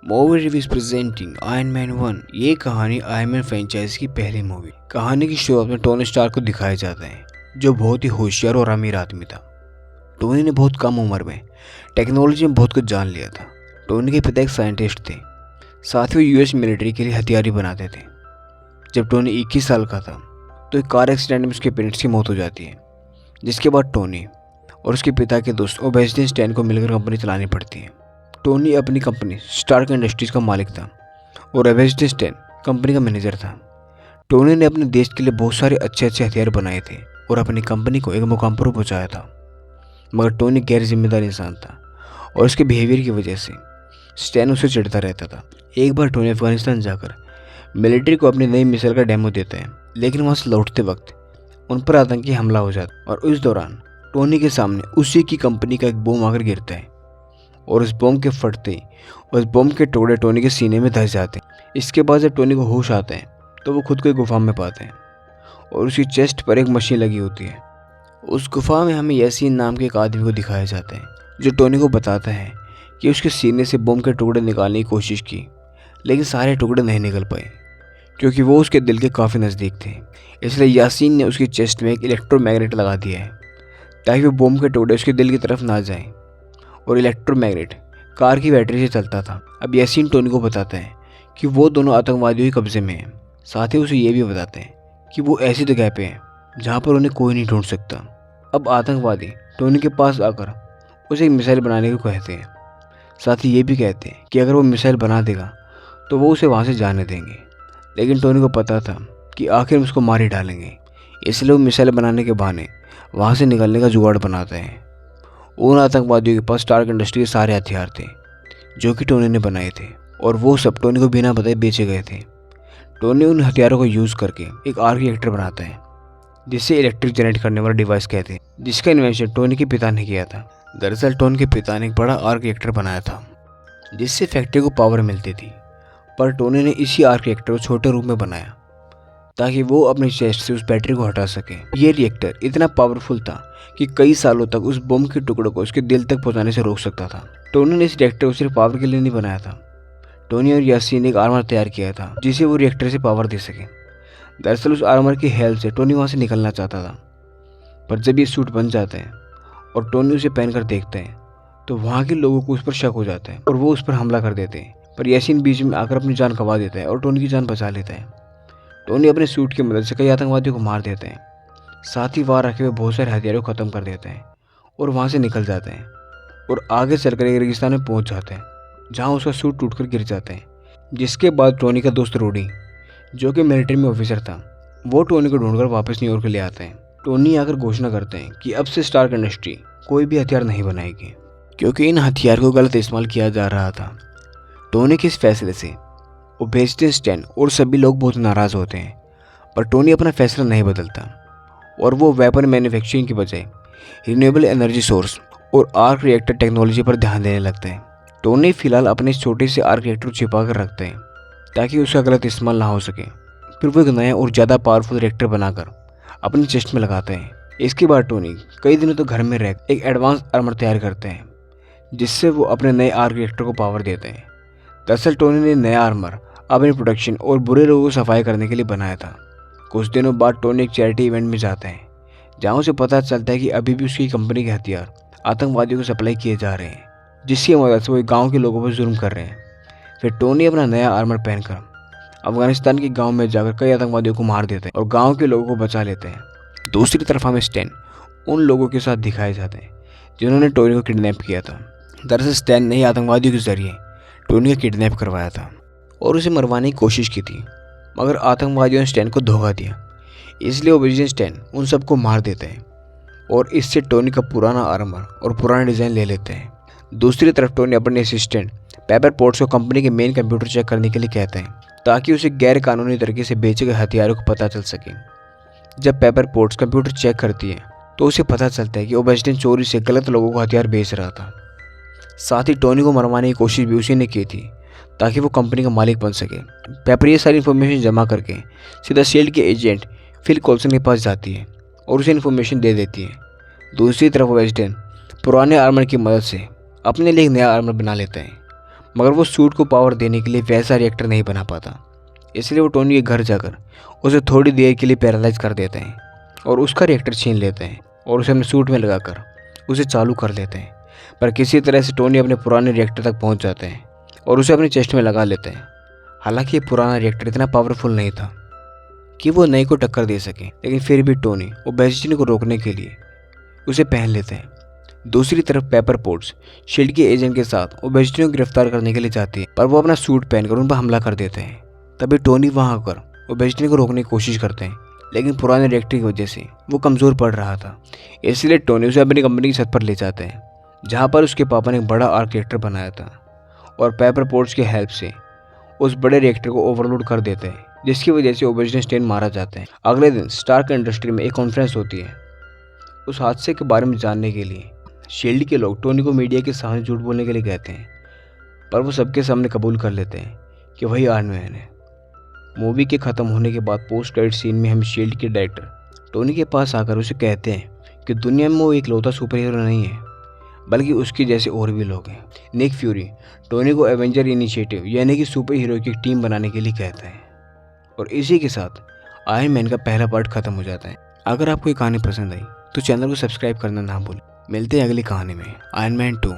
Movie reviews presenting iron man 1। ये कहानी iron man franchise की पहली मूवी। कहानी की शुरुआत में टोनी स्टार्क को दिखाया जाता है, जो बहुत ही होशियार और अमीर आदमी था। टोनी ने बहुत कम उम्र में टेक्नोलॉजी में बहुत कुछ जान लिया था। टोनी के पिता एक साइंटिस्ट थे, साथ ही वो यूएस मिलिट्री के लिए हथियार भी बनाते थे। जब टोनी 21 साल का था तो एक कार एक्सीडेंट में उसके पेरेंट्स की मौत हो जाती है, जिसके बाद टोनी और उसके पिता के दोस्त ओबेस्टिन स्टैन को मिलकर कंपनी चलानी पड़ती है। टोनी अपनी कंपनी स्टार्क इंडस्ट्रीज का मालिक था और ओबेस्टिन स्टैन कंपनी का मैनेजर था। टोनी ने अपने देश के लिए बहुत सारे अच्छे हथियार बनाए थे और अपनी कंपनी को एक मुकाम पर पहुंचाया था, मगर टोनी गैर जिम्मेदार इंसान था और उसके बिहेवियर की वजह से स्टैन उसे चिढ़ता रहता था। एक बार टोनी अफगानिस्तान जाकर मिलिट्री को अपनी नई मिसाइल का डेमो देता है, लेकिन वहाँ से लौटते वक्त उन पर आतंकी हमला हो जाता और उस दौरान टोनी के सामने उसी की कंपनी का एक बम आकर गिरता है और उस बम के फटते ही उस बम के टुकड़े टोनी के सीने में धंस जाते हैं। इसके बाद जब टोनी को होश आता है तो वो खुद को एक गुफा में पाते हैं और उसकी चेस्ट पर एक मशीन लगी होती है। उस गुफा में हमें यासीन नाम के एक आदमी को दिखाया जाता है, जो टोनी को बताता है कि उसके सीने से बम के टुकड़े निकालने की कोशिश की, लेकिन सारे टुकड़े नहीं निकल पाए क्योंकि वो उसके दिल के काफ़ी नज़दीक थे। इसलिए यासीन ने उसकी चेस्ट में एक इलेक्ट्रोमैग्नेट लगा दिया है ताकि वो बम के टुकड़े उसके दिल की तरफ ना जाएं, और इलेक्ट्रोमैग्नेट कार की बैटरी से चलता था। अब यासीन टोनी को बताता है कि वो दोनों आतंकवादियों के कब्जे में हैं। साथ ही उसे ये भी बताते हैं कि वो ऐसी जगह पे हैं जहाँ पर उन्हें कोई नहीं ढूंढ सकता। अब आतंकवादी टोनी के पास आकर उसे एक मिसाइल बनाने को कहते हैं। साथ ही ये भी कहते हैं कि अगर वो मिसाइल बना देगा तो वो उसे वहाँ से जाने देंगे, लेकिन टोनी को पता था कि आखिर में उसको मार ही डालेंगे। इसलिए वो मिसाइल बनाने के बहाने वहाँ से निकलने का जुगाड़ बनाते हैं। उन आतंकवादियों के पास स्टार्क इंडस्ट्री के सारे हथियार थे जो कि टोनी ने बनाए थे, और वो सब टोनी को बिना बताए बेचे गए थे। टोनी उन हथियारों को यूज़ करके एक आर्क रिएक्टर बनाता है, जिससे इलेक्ट्रिक जनरेट करने वाला डिवाइस कहते हैं, जिसका इन्वेंशन टोनी के पिता ने किया था। दरअसल टोनी के पिता ने एक बड़ा आर्क रिएक्टर बनाया था जिससे फैक्ट्री को पावर मिलती थी, पर टोनी ने इसी आर्क रिएक्टर को छोटे रूप में बनाया ताकि वो अपनी चेस्ट से उस बैटरी को हटा सके। ये रिएक्टर इतना पावरफुल था कि कई सालों तक उस बम के टुकड़ों को उसके दिल तक पहुंचाने से रोक सकता था। टोनी ने इस रिएक्टर को सिर्फ पावर के लिए नहीं बनाया था। टोनी और यासीन ने एक आर्मर तैयार किया था जिसे वो रिएक्टर से पावर दे सके। दरअसल उस आर्मर की हेल्प से टोनी वहाँ से निकलना चाहता था, पर जब ये सूट बन जाता है और टोनी उसे पहनकर देखते हैं तो वहाँ के लोगों को उस पर शक हो जाता है और वो उस पर हमला कर देते हैं। पर यासीन बीच में आकर अपनी जान गंवा देता है और टोनी की जान बचा लेता है। टोनी अपने सूट की मदद से कई आतंकवादियों को मार देते हैं, साथ ही वहाँ रखे हुए बहुत सारे हथियारों को ख़त्म कर देते हैं और वहाँ से निकल जाते हैं और आगे चलकर एक रेगिस्तान में पहुँच जाते हैं जहाँ उसका सूट टूटकर गिर जाता है। जिसके बाद टोनी का दोस्त रोडी, जो कि मिलिट्री में ऑफिसर था, वो टोनी को ढूंढकर वापस न्यूयॉर्क ले आते हैं। टोनी आकर घोषणा करते हैं कि अब से स्टार्क इंडस्ट्री कोई भी हथियार नहीं बनाएगी क्योंकि इन हथियार को गलत इस्तेमाल किया जा रहा था। टोनी के इस फैसले से ओबेस्टिन स्टैन और सभी लोग बहुत नाराज़ होते हैं, पर टोनी अपना फैसला नहीं बदलता और वो वेपन मैन्युफैक्चरिंग की बजाय रिन्यूएबल एनर्जी सोर्स और आर्क रिएक्टर टेक्नोलॉजी पर ध्यान देने लगते हैं। टोनी फिलहाल अपने छोटे से आर्क रिएक्टर को छिपा कर रखते हैं ताकि उसका गलत इस्तेमाल ना हो सके। फिर वो एक नया और ज़्यादा पावरफुल रिएक्टर बनाकर अपनी चेस्ट में लगाते हैं। इसके बाद टोनी कई दिनों तक घर में रह एक एडवांस आर्मर तैयार करते हैं जिससे वो अपने नए आर्क रिएक्टर को पावर देते हैं। दरअसल टोनी ने नया आर्मर अपनी प्रोटेक्शन और बुरे लोगों को सफाई करने के लिए बनाया था। कुछ दिनों बाद टोनी एक चैरिटी इवेंट में जाता है जहाँ उसे पता चलता है कि अभी भी उसकी कंपनी के हथियार आतंकवादियों को सप्लाई किए जा रहे हैं, जिसकी मदद से वो गांव के लोगों पर जुल्म कर रहे हैं। फिर टोनी अपना नया आर्मर पहनकर अफगानिस्तान के गांव में जाकर कई आतंकवादियों को मार देते हैं और गांव के लोगों को बचा लेते हैं। दूसरी तरफ हमें स्टैन उन लोगों के साथ दिखाए जाते हैं जिन्होंने टोनी को किडनैप किया था। दरअसल स्टैन ने ही आतंकवादियों के जरिए टोनी का किडनैप करवाया था और उसे मरवाने की कोशिश की थी, मगर आतंकवादियों ने स्टैन को धोखा दिया। इसलिए ओबेस्टिन स्टैन उन सबको मार देते हैं और इससे टोनी का पुराना आर्मर और पुराना डिज़ाइन ले लेते हैं। दूसरी तरफ टोनी अपने असिस्टेंट पेपर पोर्ट्स को कंपनी के मेन कंप्यूटर चेक करने के लिए कहते हैं ताकि उसे गैर कानूनी तरीके से बेचे गए हथियारों को पता चल सके। जब पेपर पोर्ट्स कंप्यूटर चेक करती है तो उसे पता चलता है कि ओबेस्टिन चोरी से गलत लोगों को हथियार बेच रहा था। साथ ही टोनी को मरवाने की कोशिश भी उसी ने की थी ताकि वो कंपनी का मालिक बन सके। पेपर ये सारी इन्फॉर्मेशन जमा करके सीधा शील्ड के एजेंट फिल कोल्सन के पास जाती है और उसे इन्फॉर्मेशन दे देती है। दूसरी तरफ ओबेस्टिन पुराने आर्मर की मदद से अपने लिए एक नया आर्मर बना लेते हैं, मगर वो सूट को पावर देने के लिए वैसा रिएक्टर नहीं बना पाता। इसलिए वो टोनी के घर जाकर उसे थोड़ी देर के लिए पैरालाइज कर देते हैं और उसका रिएक्टर छीन लेते हैं और उसे अपने सूट में लगाकर उसे चालू कर लेते हैं। पर किसी तरह से टोनी अपने पुराने रिएक्टर तक पहुंच जाते हैं और उसे अपने चेस्ट में लगा लेते हैं। हालांकि ये पुराना रिएक्टर इतना पावरफुल नहीं था कि वो नए को टक्कर दे सके, लेकिन फिर भी टोनी ओबेसिटी को रोकने के लिए उसे पहन लेते हैं। दूसरी तरफ पेपर पोट्स शील्ड के एजेंट के साथ ओबेसिटी को गिरफ्तार करने के लिए जाती है, पर वो अपना सूट पहनकर उन पर हमला कर देते हैं। तभी टोनी वहां आकर ओबेसिटी को रोकने की कोशिश करते हैं, लेकिन पुराने रिएक्टर की वजह से वो कमज़ोर पड़ रहा था। इसलिए टोनी उसे अपनी कंपनी की छत पर ले जाते हैं, जहाँ पर उसके पापा ने एक बड़ा आर्क रिएक्टर बनाया था और पेपर पोट्स की हेल्प से उस बड़े रिएक्टर को ओवरलोड कर देते हैं, जिसकी वजह से ओबेसिटी स्टेन मारा जाता है। अगले दिन स्टार्क इंडस्ट्री में एक कॉन्फ्रेंस होती है उस हादसे के बारे में जानने के लिए। शील्ड के लोग टोनी को मीडिया के सामने झूठ बोलने के लिए कहते हैं, पर वो सबके सामने कबूल कर लेते हैं कि वही आयरन मैन है। मूवी के ख़त्म होने के बाद पोस्ट क्रेडिट सीन में हम शील्ड के डायरेक्टर टोनी के पास आकर उसे कहते हैं कि दुनिया में वो इकलौता सुपर हीरो नहीं है, बल्कि उसके जैसे और भी लोग हैं। निक फ्यूरी टोनी को एवेंजर इनिशिएटिव यानी कि सुपर हीरो की टीम बनाने के लिए कहता है और इसी के साथ आयरन मैन का पहला पार्ट खत्म हो जाता है। अगर आपको ये कहानी पसंद आई तो चैनल को सब्सक्राइब करना ना भूलें। मिलते हैं अगली कहानी में, आयरन मैन 2।